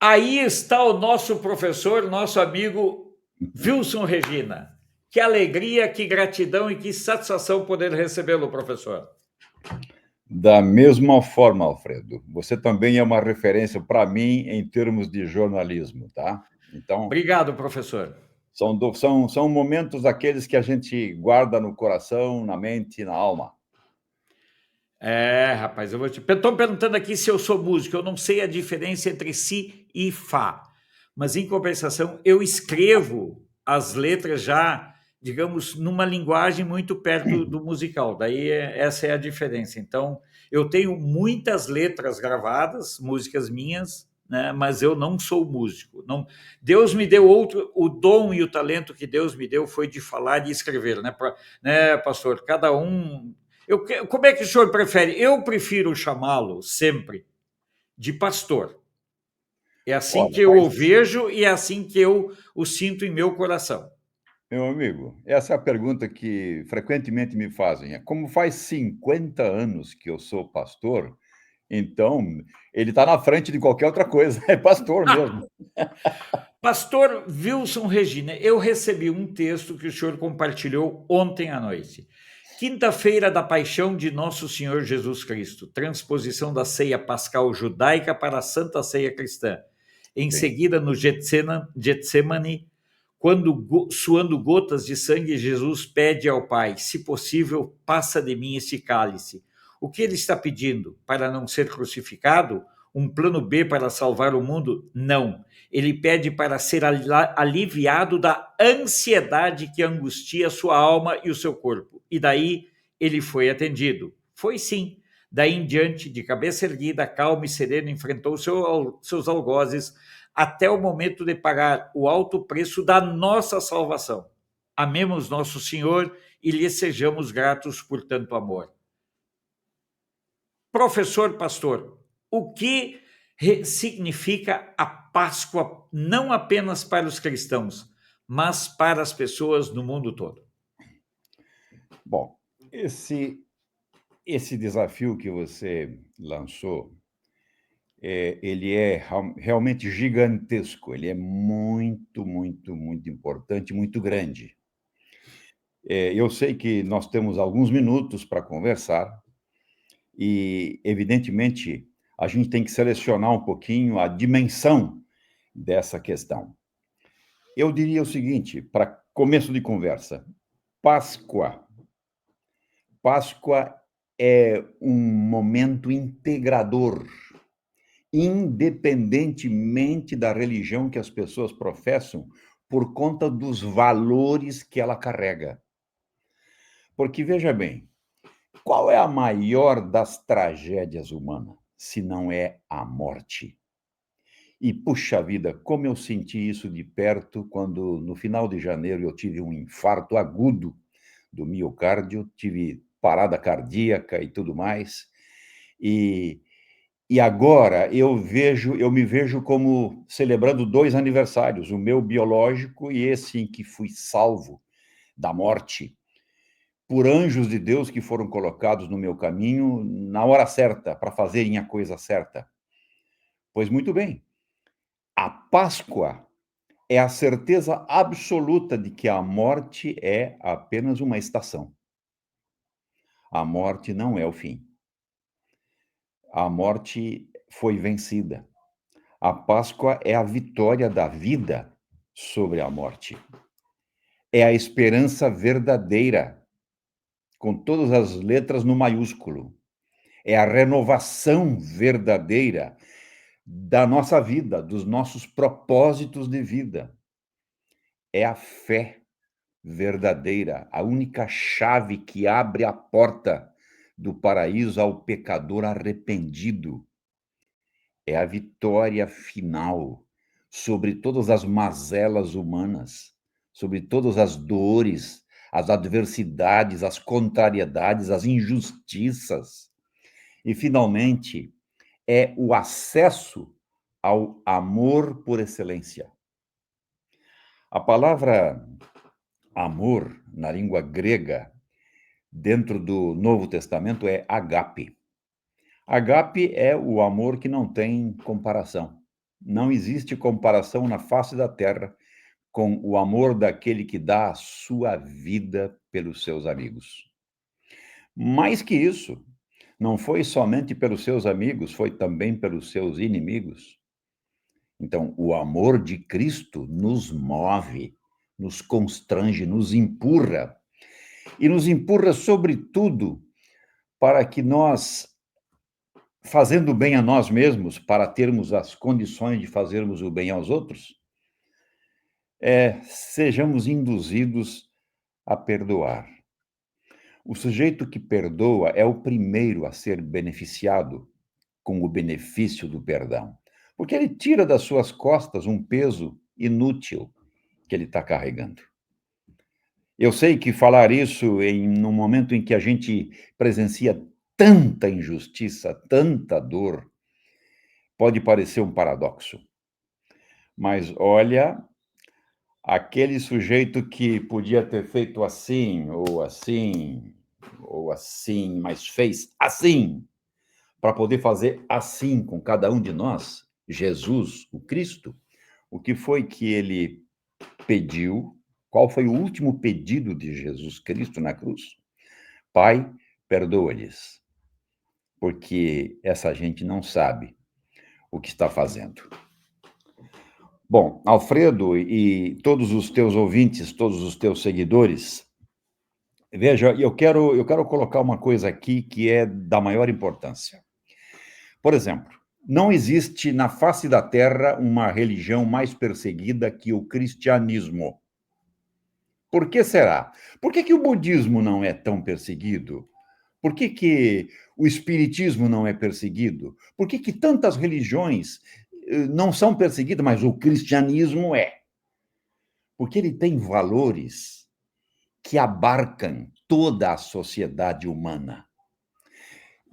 Aí está o nosso professor, nosso amigo Wilson Regina. Que alegria, que gratidão e que satisfação poder recebê-lo, professor. Da mesma forma, Alfredo, você também é uma referência para mim em termos de jornalismo, tá? Então, Obrigado, professor. são momentos aqueles que a gente guarda no coração, na mente, na alma. Rapaz, eu vou te. Estão perguntando aqui se eu sou músico. Eu não sei a diferença entre si e fá. Mas, em compensação, eu escrevo as letras já, digamos, numa linguagem muito perto do musical. Daí, essa é a diferença. Então, eu tenho muitas letras gravadas, músicas minhas, né? Mas eu não sou músico. Não, Deus me deu outro. O dom e o talento que Deus me deu foi de falar e escrever, né, pastor? Cada um. Como é que o senhor prefere? Eu prefiro chamá-lo sempre de pastor. É assim Olha, que eu o mas, vejo e é assim que eu o sinto em meu coração. meu amigo, essa é a pergunta que frequentemente me fazem. Como faz 50 anos que eu sou pastor, então ele está na frente de qualquer outra coisa, é pastor mesmo. Pastor Wilson Regina, eu recebi um texto que o senhor compartilhou ontem à noite. Quinta-feira da Paixão de Nosso Senhor Jesus Cristo, transposição da ceia pascal judaica para a Santa Ceia cristã. Em Sim. seguida, no Getsemane, quando suando gotas de sangue, Jesus pede ao Pai: se possível, passa de mim este cálice. O que ele está pedindo? Para não ser crucificado? Um plano B para salvar o mundo? Não. Ele pede para ser aliviado da ansiedade que angustia sua alma e o seu corpo. E daí ele foi atendido. Foi sim. Daí em diante, de cabeça erguida, calmo e sereno, enfrentou seus algozes até o momento de pagar o alto preço da nossa salvação. Amemos nosso Senhor e lhe sejamos gratos por tanto amor. Professor Pastor, o que significa a Páscoa não apenas para os cristãos, mas para as pessoas no mundo todo? Bom, esse desafio que você lançou, ele é realmente gigantesco, ele é muito, muito, muito importante, muito grande. Eu sei que nós temos alguns minutos para conversar e, evidentemente, a gente tem que selecionar um pouquinho a dimensão dessa questão. Eu diria o seguinte, para começo de conversa: Páscoa. Páscoa é um momento integrador, independentemente da religião que as pessoas professam, por conta dos valores que ela carrega. Porque, veja bem, qual é a maior das tragédias humanas, se não é a morte? E, puxa vida, como eu senti isso de perto quando, no final de janeiro, eu tive um infarto agudo do miocárdio, tive parada cardíaca e tudo mais. E, e agora eu me vejo como celebrando dois aniversários, o meu biológico e esse em que fui salvo da morte por anjos de Deus que foram colocados no meu caminho na hora certa, para fazerem a coisa certa. Pois muito bem, a Páscoa é a certeza absoluta de que a morte é apenas uma estação. A morte não é o fim. A morte foi vencida. A Páscoa é a vitória da vida sobre a morte. É a esperança verdadeira, com todas as letras no maiúsculo. É a renovação verdadeira da nossa vida, dos nossos propósitos de vida. É a fé verdadeira, a única chave que abre a porta do paraíso ao pecador arrependido. É a vitória final sobre todas as mazelas humanas, sobre todas as dores, as adversidades, as contrariedades, as injustiças. E, finalmente, é o acesso ao amor por excelência. A palavra amor, na língua grega, dentro do Novo Testamento, é agape. Agape é o amor que não tem comparação. Não existe comparação na face da terra com o amor daquele que dá a sua vida pelos seus amigos. Mais que isso, não foi somente pelos seus amigos, foi também pelos seus inimigos. Então, o amor de Cristo nos move, nos constrange, nos empurra. E nos empurra, sobretudo, para que nós, fazendo bem a nós mesmos, para termos as condições de fazermos o bem aos outros, sejamos induzidos a perdoar. O sujeito que perdoa é o primeiro a ser beneficiado com o benefício do perdão, porque ele tira das suas costas um peso inútil que ele está carregando. Eu sei que falar isso no momento em que a gente presencia tanta injustiça, tanta dor, pode parecer um paradoxo. Mas olha, aquele sujeito que podia ter feito assim, ou assim, ou assim, mas fez assim, para poder fazer assim com cada um de nós, Jesus, o Cristo, o que foi que ele pediu? Qual foi o último pedido de Jesus Cristo na cruz? Pai, perdoa-lhes, porque essa gente não sabe o que está fazendo. Bom, Alfredo e todos os teus ouvintes, todos os teus seguidores, veja, eu quero colocar uma coisa aqui que é da maior importância. Por exemplo, não existe na face da terra uma religião mais perseguida que o cristianismo. Por que será? Por que o budismo não é tão perseguido? Por que o espiritismo não é perseguido? Por que tantas religiões não são perseguidas, mas o cristianismo é? Porque ele tem valores que abarcam toda a sociedade humana.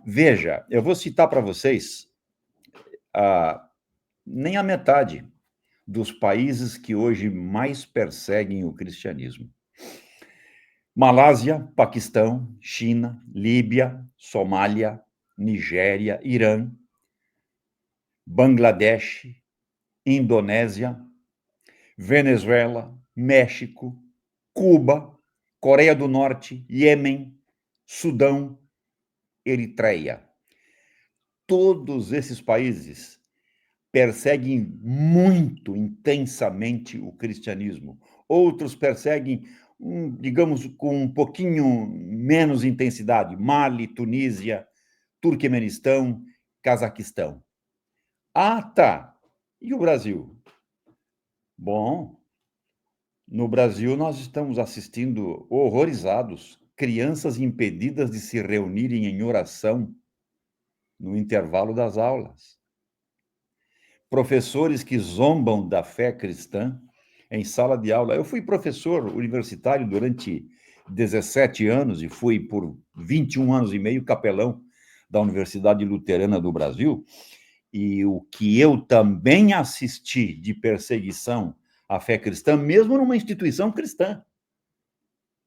Veja, eu vou citar para vocês nem a metade dos países que hoje mais perseguem o cristianismo. Malásia, Paquistão, China, Líbia, Somália, Nigéria, Irã, Bangladesh, Indonésia, Venezuela, México, Cuba, Coreia do Norte, Iêmen, Sudão, Eritreia. Todos esses países perseguem muito intensamente o cristianismo. Outros perseguem, digamos, com um pouquinho menos intensidade. Mali, Tunísia, Turquemenistão, Cazaquistão. Ah, tá. E o Brasil? Bom, no Brasil nós estamos assistindo horrorizados crianças impedidas de se reunirem em oração no intervalo das aulas. Professores que zombam da fé cristã em sala de aula. Eu fui professor universitário durante 17 anos e fui por 21 anos e meio capelão da Universidade Luterana do Brasil. E o que eu também assisti de perseguição à fé cristã, mesmo numa instituição cristã,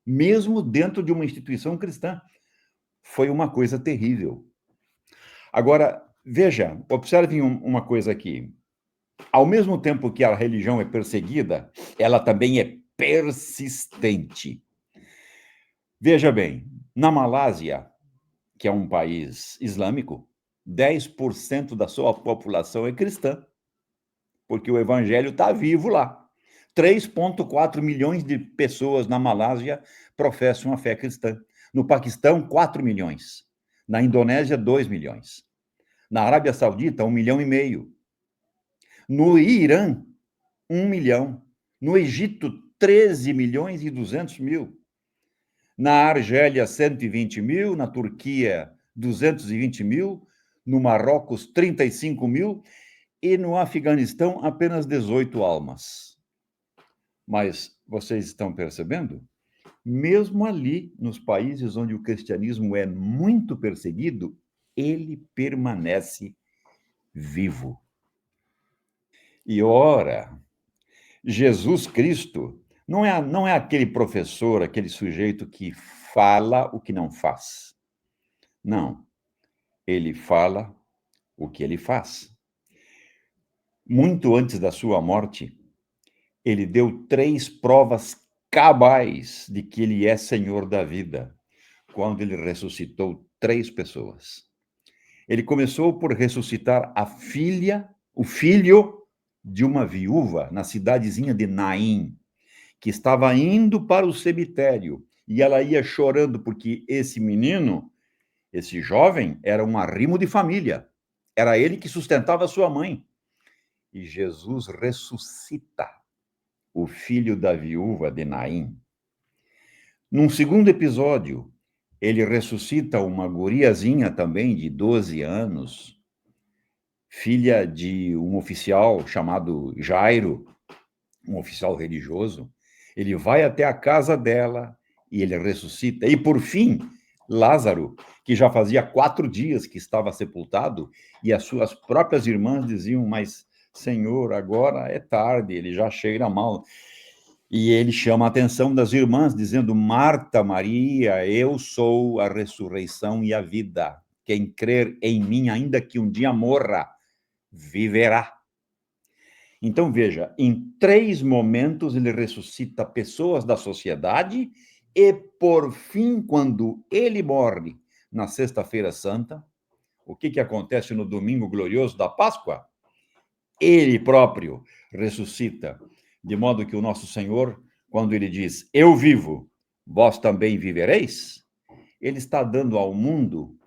mesmo dentro de uma instituição cristã, foi uma coisa terrível. Agora, veja, observem uma coisa aqui. Ao mesmo tempo que a religião é perseguida, ela também é persistente. Veja bem, na Malásia, que é um país islâmico, 10% da sua população é cristã, porque o evangelho está vivo lá. 3,4 milhões de pessoas na Malásia professam a fé cristã. No Paquistão, 4 milhões. Na Indonésia, 2 milhões. Na Arábia Saudita, 1,5 milhão. No Irã, 1 milhão. No Egito, 13 milhões e 200 mil. Na Argélia, 120 mil. Na Turquia, 220 mil. No Marrocos, 35 mil. E no Afeganistão, apenas 18 almas. Mas vocês estão percebendo? Mesmo ali, nos países onde o cristianismo é muito perseguido, ele permanece vivo. E ora, Jesus Cristo não é aquele professor, aquele sujeito que fala o que não faz. Não. Ele fala o que ele faz. muito antes da sua morte, ele deu 3 provas cabais de que ele é Senhor da vida, quando ele ressuscitou 3 pessoas. Ele começou por ressuscitar o filho de uma viúva na cidadezinha de Naim, que estava indo para o cemitério, e ela ia chorando porque esse menino, esse jovem, era um arrimo de família. Era ele que sustentava sua mãe. E Jesus ressuscita o filho da viúva de Naim. Num segundo episódio, ele ressuscita uma guriazinha também de 12 anos, filha de um oficial chamado Jairo, um oficial religioso. Ele vai até a casa dela e ele ressuscita. E, por fim, Lázaro, que já fazia 4 dias que estava sepultado, e as suas próprias irmãs diziam, mas, Senhor, agora é tarde, ele já cheira mal. E ele chama a atenção das irmãs, dizendo, Marta, Maria, eu sou a ressurreição e a vida. Quem crer em mim, ainda que um dia morra, viverá. Então, veja, em 3 momentos ele ressuscita pessoas da sociedade e, por fim, quando ele morre na Sexta-feira Santa, o que acontece no domingo glorioso da Páscoa? Ele próprio ressuscita, de modo que o nosso Senhor, quando ele diz, eu vivo, vós também vivereis, ele está dando ao mundo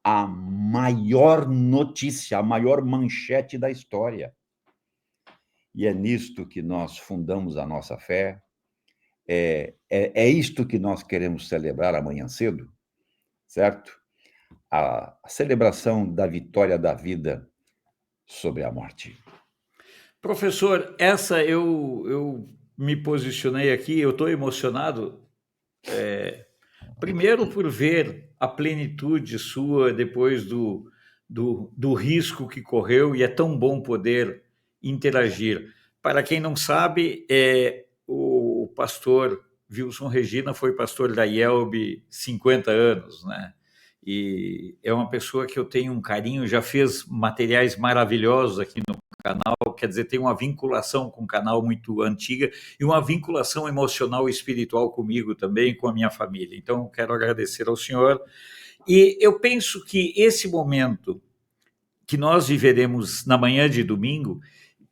a maior notícia, a maior manchete da história. E é nisto que nós fundamos a nossa fé, é isto que nós queremos celebrar amanhã cedo, certo? A celebração da vitória da vida sobre a morte. Professor, essa eu me posicionei aqui, eu estou emocionado, primeiro por ver a plenitude sua depois do risco que correu, e é tão bom poder interagir. Para quem não sabe, o pastor Wilson Regina foi pastor da IELB 50 anos, né? E é uma pessoa que eu tenho um carinho, já fez materiais maravilhosos aqui no canal, quer dizer, tem uma vinculação com o canal muito antiga e uma vinculação emocional e espiritual comigo também, com a minha família. Então, quero agradecer ao senhor. E eu penso que esse momento que nós viveremos na manhã de domingo,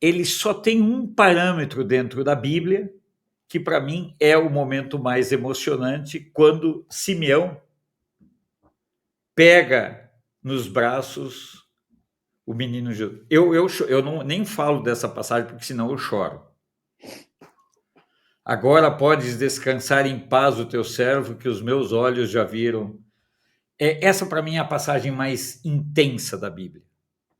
ele só tem um parâmetro dentro da Bíblia, que para mim é o momento mais emocionante, quando Simeão pega nos braços o menino Jesus. Eu não, nem falo dessa passagem, porque senão eu choro. Agora podes descansar em paz o teu servo, que os meus olhos já viram. Essa, para mim, é a passagem mais intensa da Bíblia.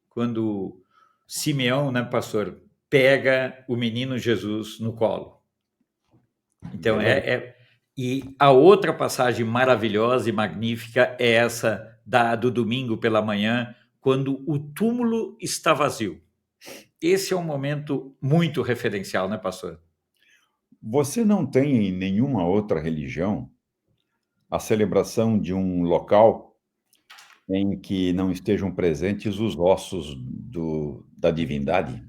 Quando Simeão, né, pastor, pega o menino Jesus no colo. Então, e a outra passagem maravilhosa e magnífica é essa do domingo pela manhã, quando o túmulo está vazio. Esse é um momento muito referencial, né, pastor? Você não tem em nenhuma outra religião a celebração de um local em que não estejam presentes os ossos da divindade?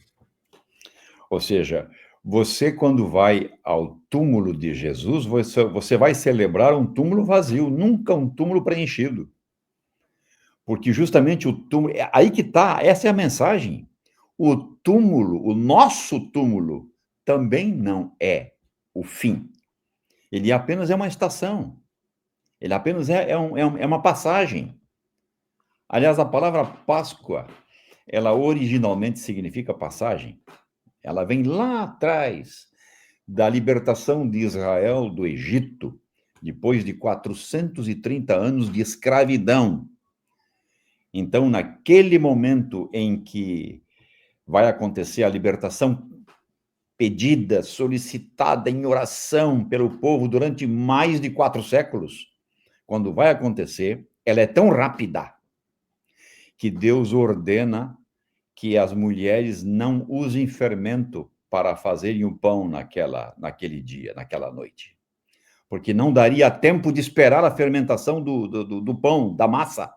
Ou seja, você, quando vai ao túmulo de Jesus, você vai celebrar um túmulo vazio, nunca um túmulo preenchido. Porque justamente o túmulo, aí que está, essa é a mensagem. O túmulo, o nosso túmulo, também não é o fim. Ele apenas é uma estação. Ele apenas é uma passagem. Aliás, a palavra Páscoa, ela originalmente significa passagem. Ela vem lá atrás da libertação de Israel do Egito, depois de 430 anos de escravidão. Então, naquele momento em que vai acontecer a libertação pedida, solicitada em oração pelo povo durante mais de 4 séculos, quando vai acontecer, ela é tão rápida que Deus ordena que as mulheres não usem fermento para fazerem o pão naquele dia, naquela noite. Porque não daria tempo de esperar a fermentação do pão, da massa.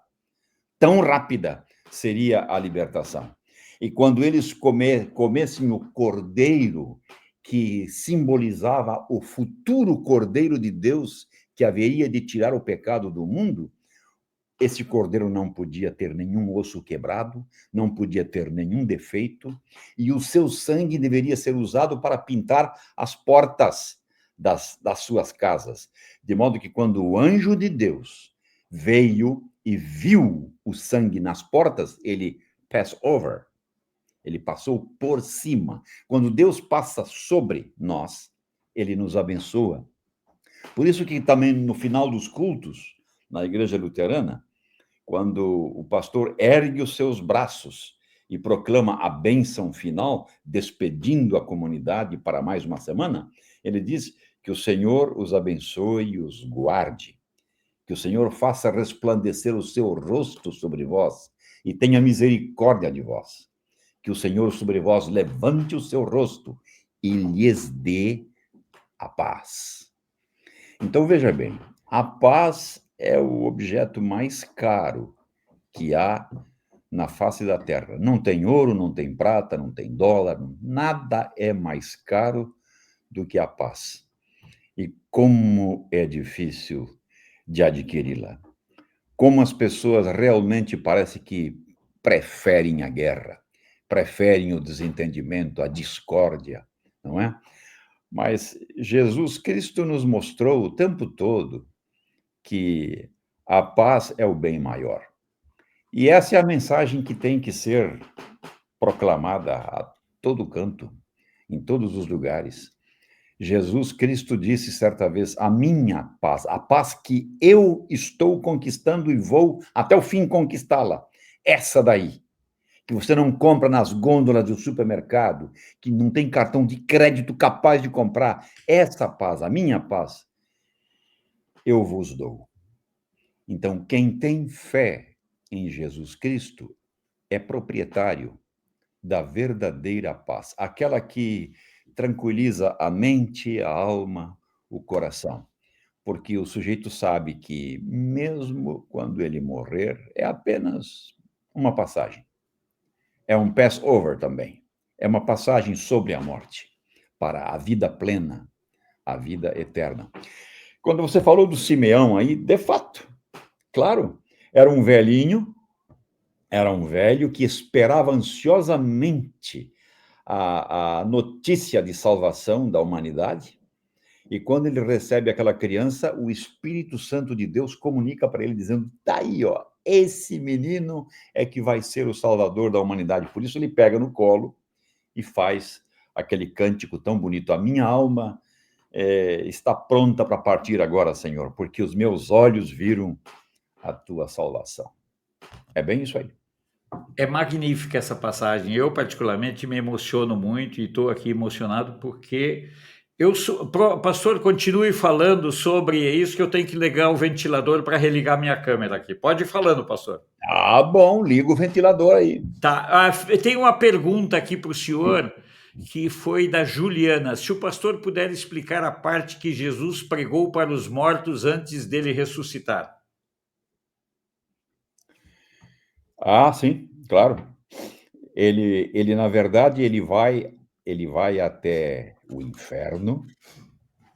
Tão rápida seria a libertação. E quando eles comessem o cordeiro, que simbolizava o futuro cordeiro de Deus, que haveria de tirar o pecado do mundo, esse cordeiro não podia ter nenhum osso quebrado, não podia ter nenhum defeito, e o seu sangue deveria ser usado para pintar as portas das suas casas. De modo que quando o anjo de Deus veio e viu o sangue nas portas, ele pass over, ele passou por cima. Quando Deus passa sobre nós, ele nos abençoa. Por isso que também no final dos cultos, na igreja luterana, quando o pastor ergue os seus braços e proclama a bênção final, despedindo a comunidade para mais uma semana, ele diz que o Senhor os abençoe e os guarde, que o Senhor faça resplandecer o seu rosto sobre vós e tenha misericórdia de vós, que o Senhor sobre vós levante o seu rosto e lhes dê a paz. Então, veja bem, a paz é o objeto mais caro que há na face da terra. Não tem ouro, não tem prata, não tem dólar, nada é mais caro do que a paz. E como é difícil de adquiri-la. Como as pessoas realmente parece que preferem a guerra, preferem o desentendimento, a discórdia, não é? Mas Jesus Cristo nos mostrou o tempo todo que a paz é o bem maior. E essa é a mensagem que tem que ser proclamada a todo canto, em todos os lugares. Jesus Cristo disse certa vez: a minha paz, a paz que eu estou conquistando e vou até o fim conquistá-la, essa daí, que você não compra nas gôndolas do supermercado, que não tem cartão de crédito capaz de comprar, essa paz, a minha paz, eu vos dou. Então, quem tem fé em Jesus Cristo é proprietário da verdadeira paz, aquela que tranquiliza a mente, a alma, o coração. Porque o sujeito sabe que, mesmo quando ele morrer, é apenas uma passagem. É um pass-over também. É uma passagem sobre a morte, para a vida plena, a vida eterna. Quando você falou do Simeão aí, de fato, claro, era um velhinho, era um velho que esperava ansiosamente a notícia de salvação da humanidade, e quando ele recebe aquela criança, o Espírito Santo de Deus comunica para ele, dizendo: tá aí, ó, esse menino é que vai ser o salvador da humanidade. Por isso ele pega no colo e faz aquele cântico tão bonito: a minha alma está pronta para partir agora, Senhor, porque os meus olhos viram a tua salvação. É bem isso aí. É magnífica essa passagem. Eu, particularmente, me emociono muito e estou aqui emocionado porque eu sou. Pastor, continue falando sobre isso, que eu tenho que ligar o ventilador para religar minha câmera aqui. Pode ir falando, pastor. Ah, bom, liga o ventilador aí. Tá. Tem uma pergunta aqui para o senhor, que foi da Juliana. Se o pastor puder explicar a parte que Jesus pregou para os mortos antes dele ressuscitar. Ah, sim, claro. Ele na verdade, ele vai até o inferno,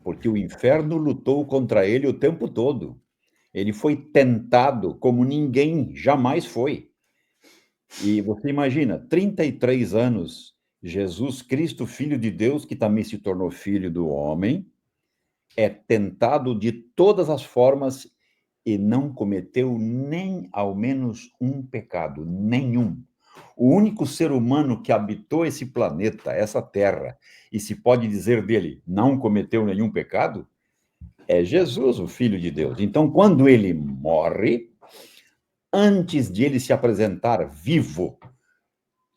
porque o inferno lutou contra ele o tempo todo. Ele foi tentado como ninguém jamais foi. E você imagina, 33 anos, Jesus Cristo, Filho de Deus, que também se tornou filho do homem, é tentado de todas as formas e não cometeu nem ao menos um pecado, nenhum. O único ser humano que habitou esse planeta, essa terra, e se pode dizer dele, não cometeu nenhum pecado, é Jesus, o Filho de Deus. Então, quando ele morre, antes de ele se apresentar vivo,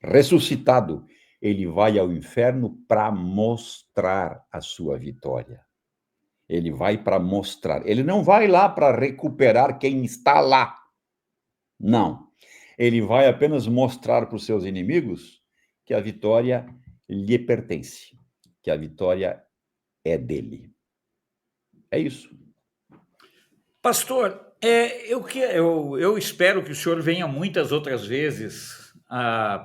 ressuscitado, ele vai ao inferno para mostrar a sua vitória. Ele vai para mostrar. Ele não vai lá para recuperar quem está lá. Não. Ele vai apenas mostrar para os seus inimigos que a vitória lhe pertence, que a vitória é dele. É isso. Pastor, eu espero que o senhor venha muitas outras vezes,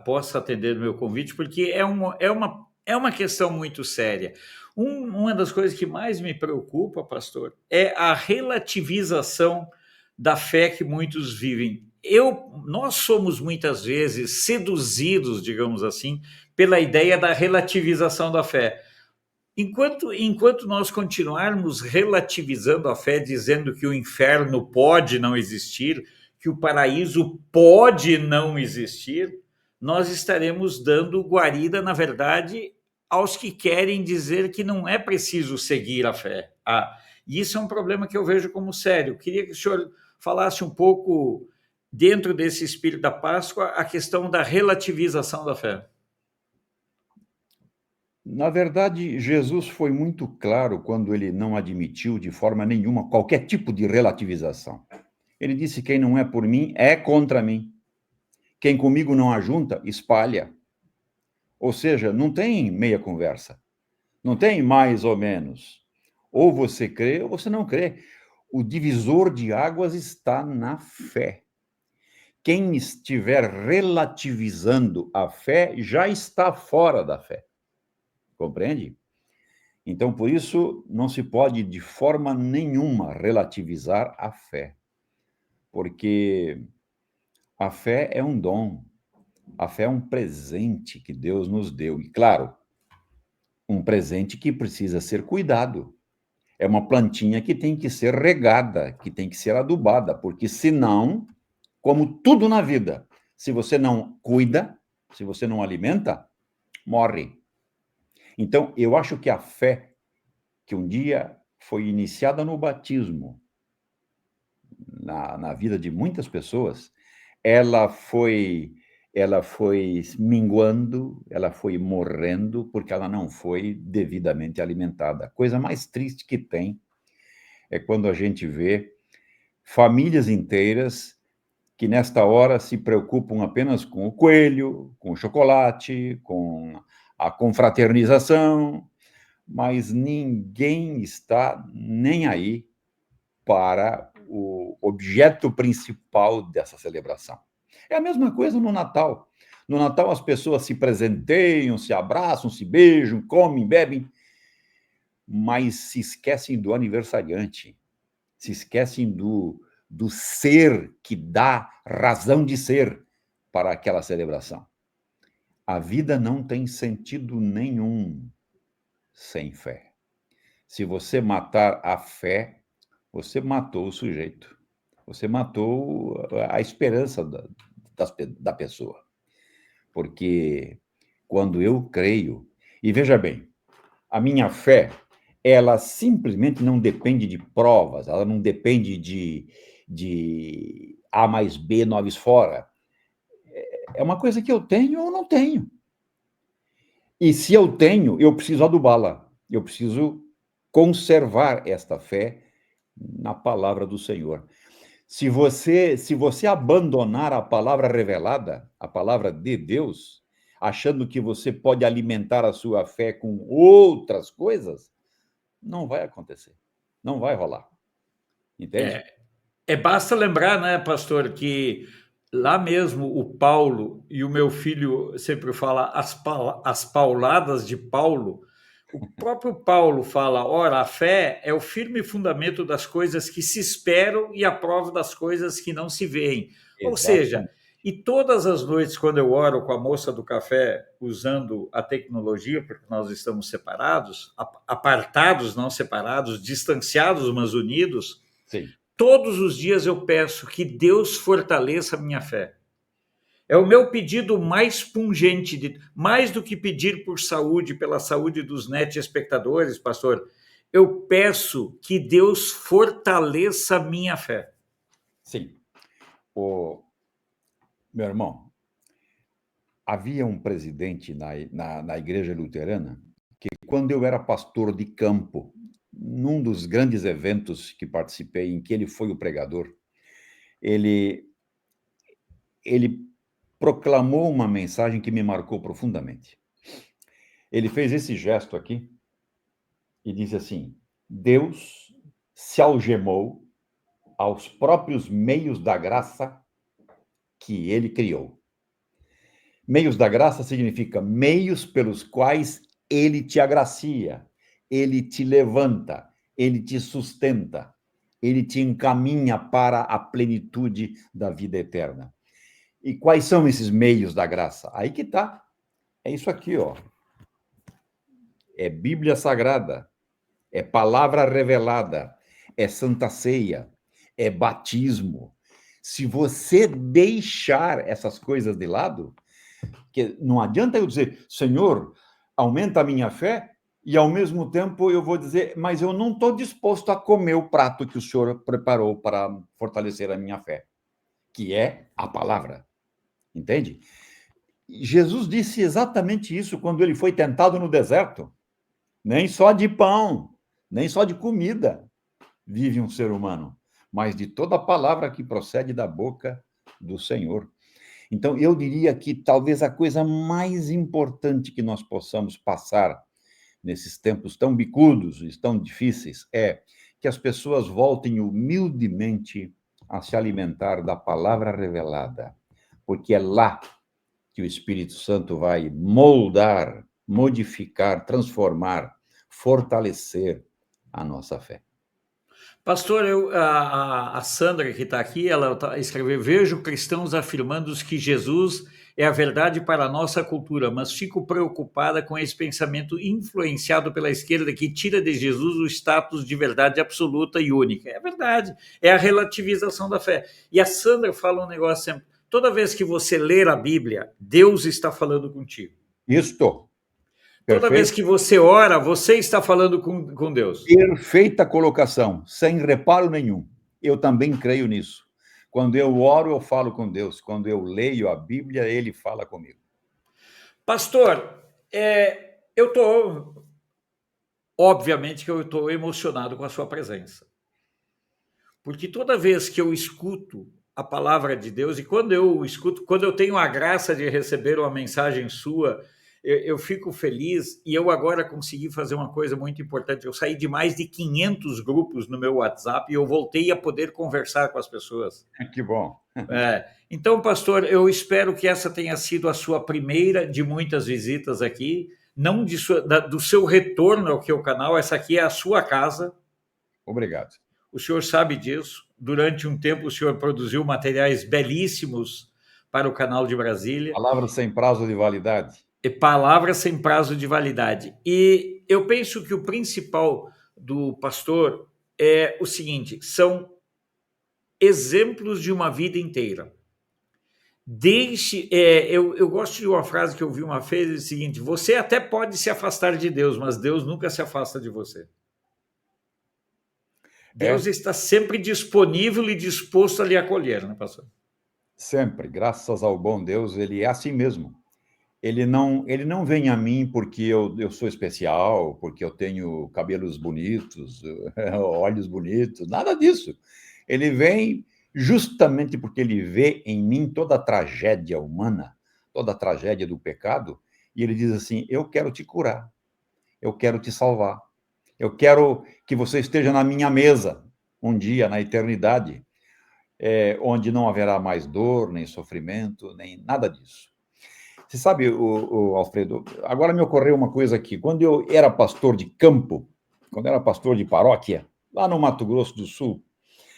possa atender o meu convite, porque é uma questão muito séria. Uma das coisas que mais me preocupa, pastor, é a relativização da fé que muitos vivem. Nós somos muitas vezes seduzidos, digamos assim, pela ideia da relativização da fé. Enquanto nós continuarmos relativizando a fé, dizendo que o inferno pode não existir, que o paraíso pode não existir, nós estaremos dando guarida, na verdade, aos que querem dizer que não é preciso seguir a fé. E isso é um problema que eu vejo como sério. Queria que o senhor falasse um pouco, dentro desse espírito da Páscoa, a questão da relativização da fé. Na verdade, Jesus foi muito claro quando ele não admitiu de forma nenhuma qualquer tipo de relativização. Ele disse: quem não é por mim é contra mim. Quem comigo não ajunta, espalha. Ou seja, não tem meia conversa. Não tem mais ou menos. Ou você crê ou você não crê. O divisor de águas está na fé. Quem estiver relativizando a fé já está fora da fé. Compreende? Então, por isso, não se pode de forma nenhuma relativizar a fé, porque a fé é um dom, a fé é um presente que Deus nos deu. E, claro, um presente que precisa ser cuidado. É uma plantinha que tem que ser regada, que tem que ser adubada, porque senão, como tudo na vida, se você não cuida, se você não alimenta, morre. Então, eu acho que a fé, que um dia foi iniciada no batismo, na vida de muitas pessoas, ela foi ela foi minguando, ela foi morrendo, porque ela não foi devidamente alimentada. A coisa mais triste que tem é quando a gente vê famílias inteiras que nesta hora se preocupam apenas com o coelho, com o chocolate, com a confraternização, mas ninguém está nem aí para o objeto principal dessa celebração. É a mesma coisa no Natal. No Natal as pessoas se presenteiam, se abraçam, se beijam, comem, bebem, mas se esquecem do aniversariante, se esquecem do ser que dá razão de ser para aquela celebração. A vida não tem sentido nenhum sem fé. Se você matar a fé, você matou o sujeito. Você matou a esperança da pessoa. Porque quando eu creio, e veja bem, a minha fé, ela simplesmente não depende de provas, ela não depende de A mais B, 9 fora. É uma coisa que eu tenho ou não tenho. E se eu tenho, eu preciso adubá-la. Eu preciso conservar esta fé na palavra do Senhor. Se você abandonar a palavra revelada, a palavra de Deus, achando que você pode alimentar a sua fé com outras coisas, não vai acontecer. Não vai rolar. Entende? Basta lembrar, né, pastor, que lá mesmo o Paulo, e o meu filho sempre fala as pauladas de Paulo, o próprio Paulo fala: ora, a fé é o firme fundamento das coisas que se esperam e a prova das coisas que não se veem. Ou seja, Exatamente. e todas as noites, quando eu oro com a moça do café, usando a tecnologia, porque nós estamos separados, apartados, não separados, distanciados, mas unidos, Sim. todos os dias eu peço que Deus fortaleça a minha fé. É o meu pedido mais pungente, mais do que pedir por saúde, pela saúde dos net espectadores, pastor. Eu peço que Deus fortaleça a minha fé. Sim. O meu irmão, havia um presidente na igreja luterana que, quando eu era pastor de campo, num dos grandes eventos que participei, em que ele foi o pregador, ele, ele proclamou uma mensagem que me marcou profundamente. Ele fez esse gesto aqui e disse assim: Deus se algemou aos próprios meios da graça que ele criou. Meios da graça significa meios pelos quais ele te agracia, ele te levanta, ele te sustenta, ele te encaminha para a plenitude da vida eterna. E quais são esses meios da graça? Aí que tá. É isso aqui, ó. É Bíblia Sagrada, é palavra revelada, é Santa Ceia, é batismo. Se você deixar essas coisas de lado, que não adianta eu dizer, Senhor, aumenta a minha fé, e ao mesmo tempo eu vou dizer, mas eu não estou disposto a comer o prato que o Senhor preparou para fortalecer a minha fé, que é a palavra. Entende? Jesus disse exatamente isso quando ele foi tentado no deserto. Nem só de pão, nem só de comida vive um ser humano, mas de toda a palavra que procede da boca do Senhor. Então, eu diria que talvez a coisa mais importante que nós possamos passar nesses tempos tão bicudos e tão difíceis é que as pessoas voltem humildemente a se alimentar da palavra revelada, porque é lá que o Espírito Santo vai moldar, modificar, transformar, fortalecer a nossa fé. Pastor, a Sandra que está aqui, ela escreveu: vejo cristãos afirmando que Jesus é a verdade para a nossa cultura, mas fico preocupada com esse pensamento influenciado pela esquerda que tira de Jesus o status de verdade absoluta e única. É verdade, é a relativização da fé. E a Sandra fala um negócio sempre: toda vez que você ler a Bíblia, Deus está falando contigo. Isto, Toda vez perfeito. que você ora, você está falando com Deus. Perfeita colocação, sem reparo nenhum. Eu também creio nisso. Quando eu oro, eu falo com Deus. Quando eu leio a Bíblia, ele fala comigo. Pastor, eu estou. Obviamente que eu estou emocionado com a sua presença. Porque toda vez que eu escuto a palavra de Deus, e quando eu escuto, quando eu tenho a graça de receber uma mensagem sua, eu fico feliz. E eu agora consegui fazer uma coisa muito importante: eu saí de mais de 500 grupos no meu WhatsApp e eu voltei a poder conversar com as pessoas. Que bom. Então, pastor, eu espero que essa tenha sido a sua primeira de muitas visitas aqui, não do seu retorno ao que é o canal. Essa aqui é a sua casa. Obrigado. O senhor sabe disso. Durante um tempo, o senhor produziu materiais belíssimos para o canal de Brasília. Palavras sem prazo de validade. E palavras sem prazo de validade. E eu penso que o principal do pastor é o seguinte: são exemplos de uma vida inteira. Eu gosto de uma frase que eu vi uma vez: é o seguinte: você até pode se afastar de Deus, mas Deus nunca se afasta de você. Deus está sempre disponível e disposto a lhe acolher, né, pastor? Sempre, graças ao bom Deus, ele é assim mesmo. Ele não vem a mim porque eu sou especial, porque eu tenho cabelos bonitos, olhos bonitos, nada disso. Ele vem justamente porque ele vê em mim toda a tragédia humana, toda a tragédia do pecado, e ele diz assim: eu quero te curar, eu quero te salvar, eu quero que você esteja na minha mesa um dia, na eternidade, onde não haverá mais dor, nem sofrimento, nem nada disso. Você sabe, o Alfredo, agora me ocorreu uma coisa aqui. Quando eu era pastor de campo, quando eu era pastor de paróquia, lá no Mato Grosso do Sul,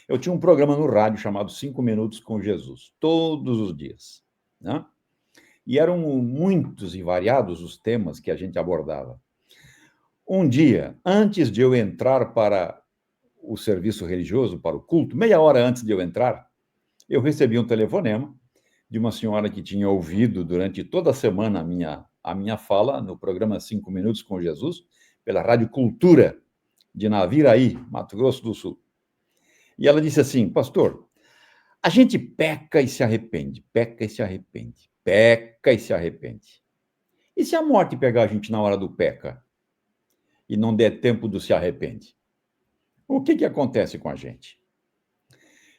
eu tinha um programa no rádio chamado 5 Minutos com Jesus, todos os dias, né? E eram muitos e variados os temas que a gente abordava. Um dia, antes de eu entrar para o serviço religioso, para o culto, meia hora antes de eu entrar, eu recebi um telefonema de uma senhora que tinha ouvido durante toda a semana a minha fala no programa 5 Minutos com Jesus, pela Rádio Cultura de Naviraí, Mato Grosso do Sul. E ela disse assim: pastor, a gente peca e se arrepende, peca e se arrepende, peca e se arrepende. E se a morte pegar a gente na hora do peca e não der tempo do se arrepende? O que acontece com a gente?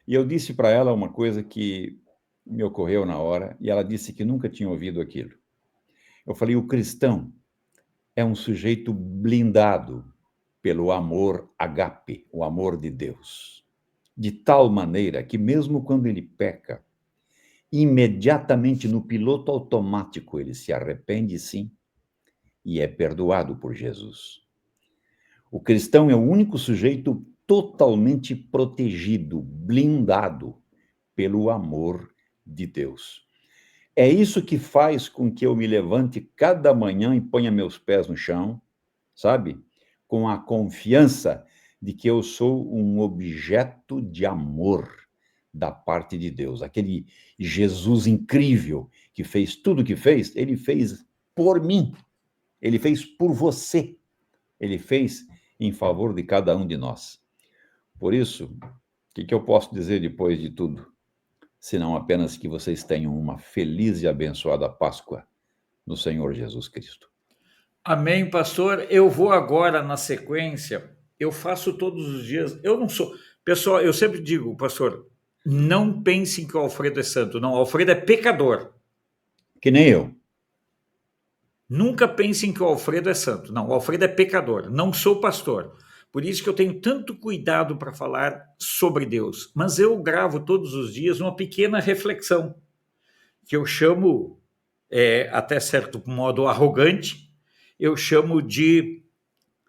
E eu disse para ela uma coisa que me ocorreu na hora, e ela disse que nunca tinha ouvido aquilo. Eu falei: o cristão é um sujeito blindado pelo amor agape, o amor de Deus. de tal maneira que mesmo quando ele peca, imediatamente no piloto automático ele se arrepende, sim, e é perdoado por Jesus. O cristão é o único sujeito totalmente protegido, blindado pelo amor de Deus. É isso que faz com que eu me levante cada manhã e ponha meus pés no chão, sabe? Com a confiança de que eu sou um objeto de amor da parte de Deus. Aquele Jesus incrível que fez tudo o que fez, ele fez por mim, ele fez por você, ele fez em favor de cada um de nós. Por isso, o que eu posso dizer depois de tudo? Senão apenas que vocês tenham uma feliz e abençoada Páscoa no Senhor Jesus Cristo. Amém, pastor. Eu vou agora na sequência. Eu faço todos os dias. Eu não sou. Pessoal, eu sempre digo, pastor, não pensem que o Alfredo é santo. Não, o Alfredo é pecador. Que nem eu. Nunca pensem que o Alfredo é santo. Não, o Alfredo é pecador. Não sou pastor. Por isso que eu tenho tanto cuidado para falar sobre Deus. Mas eu gravo todos os dias uma pequena reflexão, que eu chamo, até certo modo arrogante, eu chamo de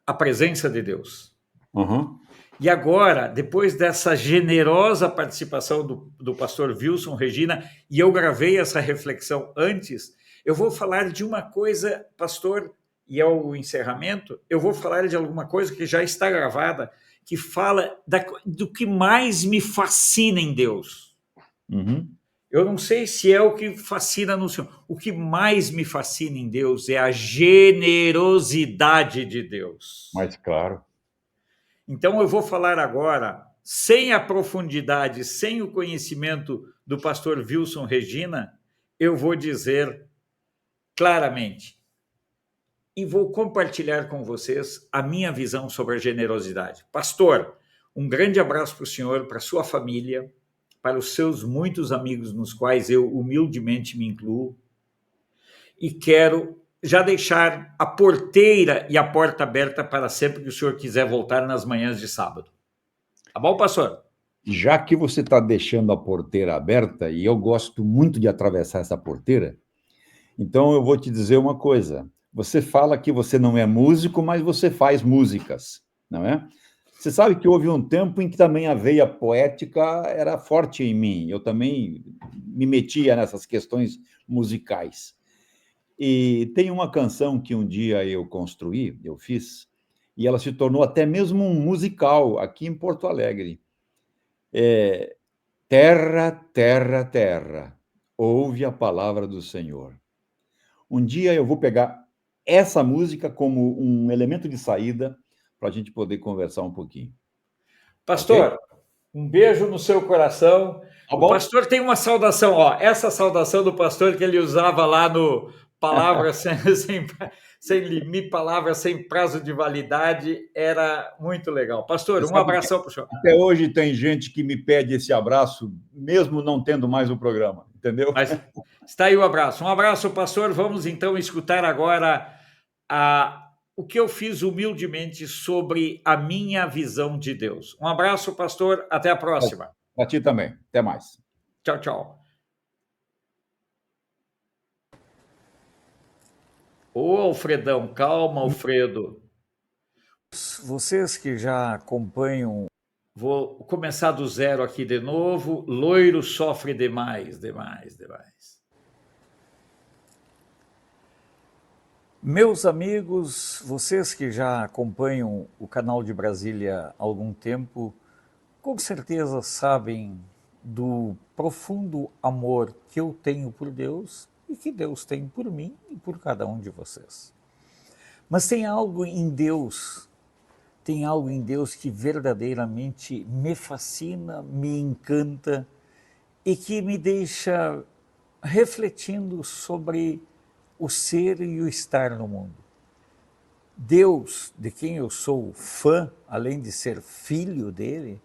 a presença de Deus. Uhum. E agora, depois dessa generosa participação do pastor Wilson Regina, e eu gravei essa reflexão antes, eu vou falar de uma coisa, pastor, e é o encerramento, eu vou falar de alguma coisa que já está gravada, que fala do que mais me fascina em Deus. Uhum. Eu não sei se é o que fascina no Senhor. O que mais me fascina em Deus é a generosidade de Deus. Mas claro. Então eu vou falar agora, sem a profundidade, sem o conhecimento do pastor Wilson Regina, eu vou dizer claramente e vou compartilhar com vocês a minha visão sobre a generosidade. Pastor, um grande abraço para o senhor, para a sua família, para os seus muitos amigos nos quais eu humildemente me incluo, e quero já deixar a porteira e a porta aberta para sempre que o senhor quiser voltar nas manhãs de sábado. Tá bom, pastor? Já que você está deixando a porteira aberta, e eu gosto muito de atravessar essa porteira, então eu vou te dizer uma coisa. Você fala que você não é músico, mas você faz músicas, não é? Você sabe que houve um tempo em que também a veia poética era forte em mim. Eu também me metia nessas questões musicais. E tem uma canção que um dia eu construí, eu fiz, e ela se tornou até mesmo um musical aqui em Porto Alegre. Terra, terra, terra, ouve a palavra do Senhor. Um dia eu vou pegar essa música como um elemento de saída para a gente poder conversar um pouquinho. Pastor, Ok? um beijo no seu coração. Tá O bom? pastor tem uma saudação, ó, essa saudação do pastor que ele usava lá no Palavras sem limite, palavras sem prazo de validade, era muito legal. Pastor, Você um sabe que abração para o senhor. até hoje tem gente que me pede esse abraço, mesmo não tendo mais o programa, entendeu? Mas está aí o abraço. Um abraço, pastor. Vamos então escutar agora o que eu fiz humildemente sobre a minha visão de Deus. Um abraço, pastor. Até a próxima. Para ti também. Até mais. Tchau, tchau. Ô, Alfredão, calma, Alfredo. Vocês que já acompanham, vou começar do zero aqui de novo. Loiro sofre demais, demais, demais. Meus amigos, vocês que já acompanham o canal de Brasília há algum tempo, com certeza sabem do profundo amor que eu tenho por Deus e que Deus tem por mim e por cada um de vocês. Mas tem algo em Deus que verdadeiramente me fascina, me encanta e que me deixa refletindo sobre o ser e o estar no mundo. Deus, de quem eu sou fã, além de ser filho dele,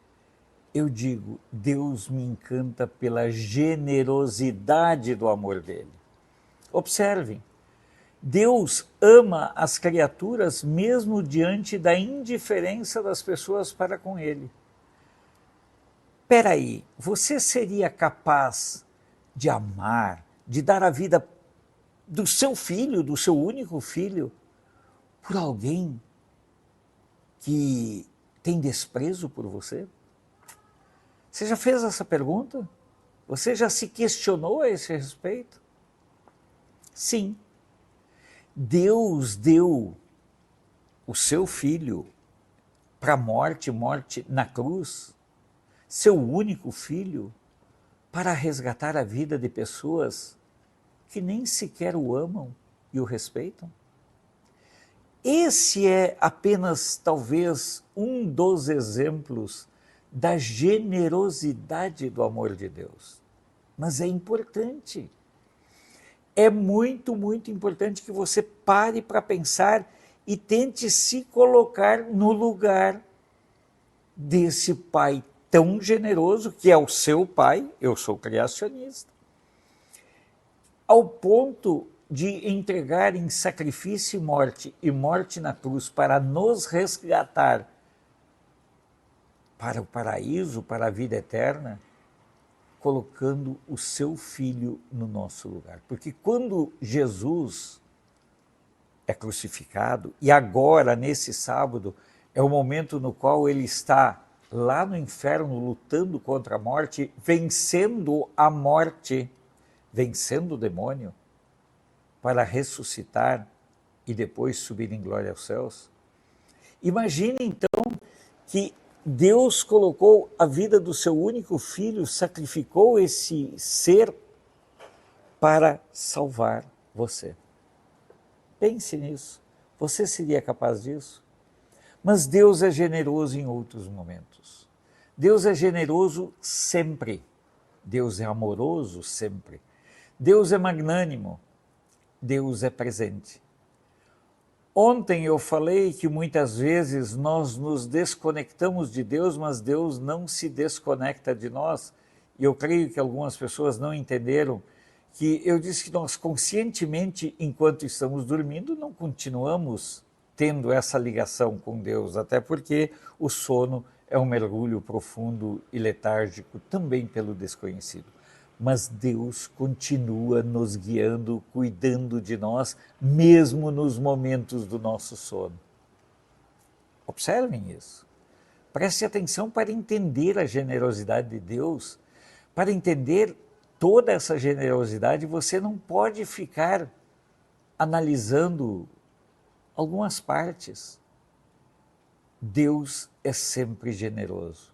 eu digo, Deus me encanta pela generosidade do amor dele. Observem, Deus ama as criaturas mesmo diante da indiferença das pessoas para com ele. Peraí, você seria capaz de amar, de dar a vida do seu filho, do seu único filho, por alguém que tem desprezo por você? Você já fez essa pergunta? Você já se questionou a esse respeito? Sim. Deus deu o seu filho para a morte, morte na cruz, seu único filho, para resgatar a vida de pessoas que nem sequer o amam e o respeitam? Esse é apenas, talvez, um dos exemplos da generosidade do amor de Deus. Mas é importante. É muito, muito importante que você pare para pensar e tente se colocar no lugar desse pai tão generoso, que é o seu pai, eu sou criacionista, ao ponto de entregar em sacrifício e morte na cruz para nos resgatar para o paraíso, para a vida eterna, colocando o seu filho no nosso lugar. Porque quando Jesus é crucificado, e agora, nesse sábado, é o momento no qual ele está lá no inferno lutando contra a morte, vencendo a morte, vencendo o demônio, para ressuscitar e depois subir em glória aos céus. Imagine então que Deus colocou a vida do seu único filho, sacrificou esse ser para salvar você. Pense nisso. Você seria capaz disso? Mas Deus é generoso em outros momentos. Deus é generoso sempre. Deus é amoroso sempre. Deus é magnânimo. Deus é presente. Ontem eu falei que muitas vezes nós nos desconectamos de Deus, mas Deus não se desconecta de nós. E eu creio que algumas pessoas não entenderam que eu disse que nós conscientemente, enquanto estamos dormindo, não continuamos tendo essa ligação com Deus, até porque o sono é um mergulho profundo e letárgico também pelo desconhecido. Mas Deus continua nos guiando, cuidando de nós, mesmo nos momentos do nosso sono. Observem isso. Preste atenção para entender a generosidade de Deus. Para entender toda essa generosidade, você não pode ficar analisando algumas partes. Deus é sempre generoso.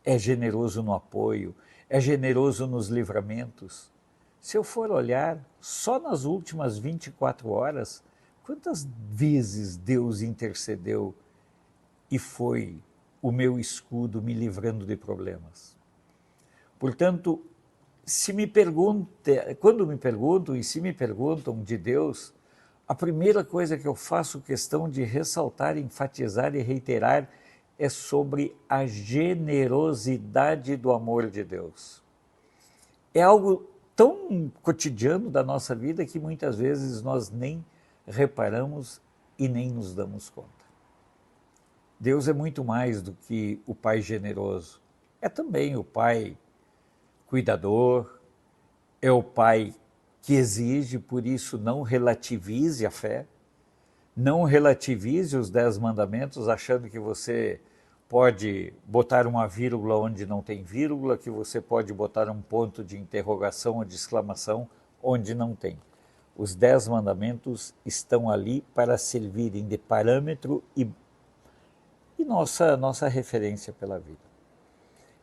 É generoso no apoio, é generoso nos livramentos. Se eu for olhar, só nas últimas 24 horas, quantas vezes Deus intercedeu e foi o meu escudo me livrando de problemas? Portanto, quando me perguntam e se me perguntam de Deus, a primeira coisa que eu faço questão de ressaltar, enfatizar e reiterar é sobre a generosidade do amor de Deus. É algo tão cotidiano da nossa vida que muitas vezes nós nem reparamos e nem nos damos conta. Deus é muito mais do que o Pai generoso. É também o Pai cuidador, é o Pai que exige, por isso não relativize a fé, não relativize os 10 mandamentos achando que você pode botar uma vírgula onde não tem vírgula, que você pode botar um ponto de interrogação ou de exclamação onde não tem. Os 10 mandamentos estão ali para servirem de parâmetro e nossa referência pela vida.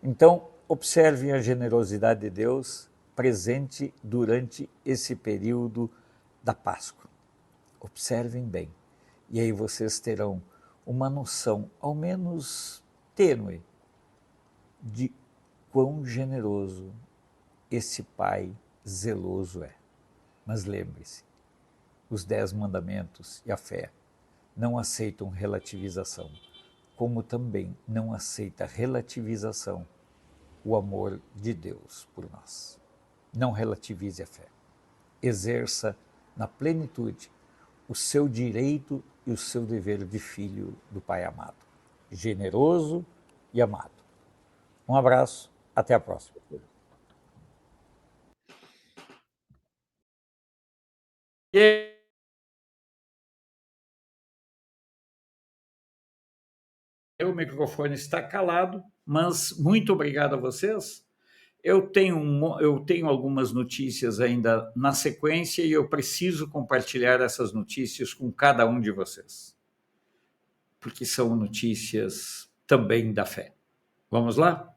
Então, observem a generosidade de Deus presente durante esse período da Páscoa. Observem bem. E aí vocês terão uma noção, ao menos tênue, de quão generoso esse Pai zeloso é. Mas lembre-se, os 10 mandamentos e a fé não aceitam relativização, como também não aceita relativização o amor de Deus por nós. Não relativize a fé. Exerça na plenitude o seu direito e o seu dever de filho do Pai amado, generoso e amado. Um abraço Até a próxima. O microfone está calado, mas muito obrigado a vocês. Eu tenho algumas notícias ainda na sequência e eu preciso compartilhar essas notícias com cada um de vocês, porque são notícias também da fé. Vamos lá?